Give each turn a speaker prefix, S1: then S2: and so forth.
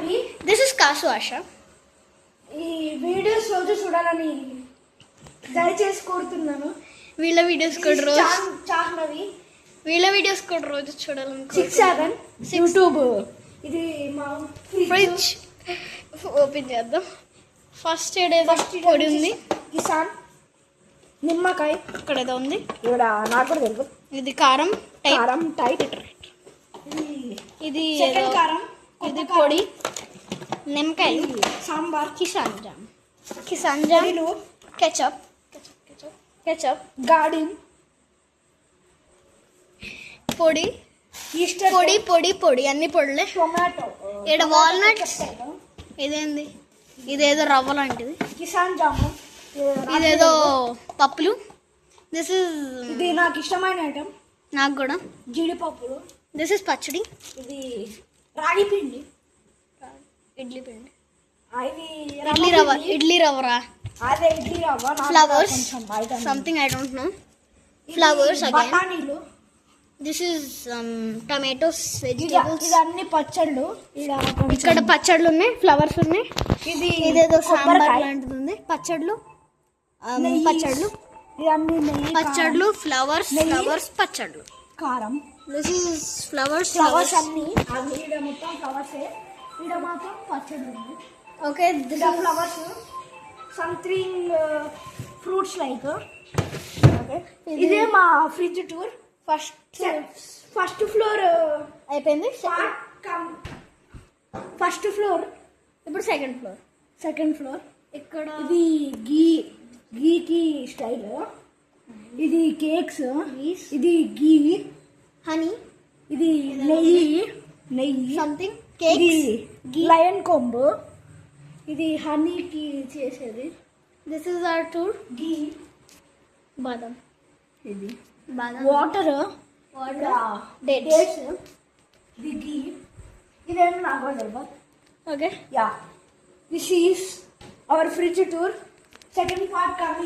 S1: Jahnavi.
S2: This is కాసు ఆశ.
S1: ఈ videos రోజు చూడాలని దయచేసి కోరుతున్నాను.
S2: వీళ్ళ వీడియోస్ కూడా రోజు
S1: జాహ్నవి
S2: వీళ్ళ వీడియోస్ కూడా రోజు చూడాలని
S1: 6-7 యూట్యూబ్. ఇది మా
S2: ఫ్రిడ్జ్ ఓపెన్ చేద్దాం. ఫస్ట్ ఎయిడ్ ఏదో పొడి ఉంది.
S1: కిసాన్ నిమ్మకాయ
S2: ఇక్కడ ఏదో ఉంది.
S1: ఇక్కడ నాకు కూడా తెలుసు.
S2: ఇది కారం
S1: కారం టైట్.
S2: ఇది
S1: సెకండ్ కారం.
S2: ఇది పొడి. నిమ్మకాయ
S1: sambar.
S2: Kisan jam ketchup
S1: garden
S2: పొడి
S1: ఈస్టర్
S2: పొడి అన్ని పొడిలే.
S1: టొమాటో.
S2: ఇక్కడ వాల్నట్స్. ఇదేంది? ఇదేదో రవ్వ లాంటిది.
S1: కిసాన్ జాము.
S2: ఇదేదో పప్పులు. దిస్ ఇస్
S1: ఇది నాకు ఇష్టమైన ఐటమ్.
S2: నాకు కూడా.
S1: జీడిపప్పులు.
S2: దిస్ ఇస్ పచ్చడి.
S1: ఇది రాగి పిండి.
S2: ఇడ్లీ పిండి.
S1: ఇది
S2: ఇడ్లీ రవ్వరా.
S1: అదే ఇడ్లీ రవ్వ.
S2: Flowers something I don't know. Flowers again.
S1: బఠానీలు.
S2: This is tomatoes vegetables.
S1: ఇది అన్ని పచ్చళ్ళు.
S2: ఇక్కడ పచ్చళ్ళు ఉన్నాయి, ఫ్లవర్స్ ఉన్నాయి. ఇదేదో సాంబార్
S1: కొబ్బరికాయ.
S2: లాంటిది ఉంది. పచ్చళ్ళు
S1: ఇవన్నీ నెయ్యి,
S2: పచ్చళ్ళు ఫ్లవర్స్ పచ్చళ్ళు.
S1: కారం.
S2: దిస్ ఇస్ ఫ్లవర్స్
S1: అన్ని ఈడ మొత్తం ఫ్లవర్సే. ఈడ మాత్రం పచ్చడి ఉంది.
S2: ఓకే.
S1: ఈడ flowers something fruits like. Okay. ఇదే మా ఫ్రిడ్జ్ టూర్. ఫస్ట్ ఫ్లోర్
S2: అయిపోయింది.
S1: First floor.
S2: ఇప్పుడు సెకండ్ ఫ్లోర్. ఇక్కడ
S1: ఇది గీకి స్టైల్. ఇది కేక్స్. ఇది గీ.
S2: హనీ.
S1: ఇది నెయ్యి
S2: సంథింగ్
S1: ఇది
S2: కేక్స్.
S1: Lion comb. ఇది హనీకి చేసేది.
S2: This is our tour.
S1: Ghee.
S2: బాదం.
S1: ఇది
S2: బాదం.
S1: వాటర్.
S2: డేట్స్.
S1: ఇది గీ. ఇదేం నాకు తెలియదు.
S2: Okay.
S1: Yeah, this is our fridge tour. Second part coming.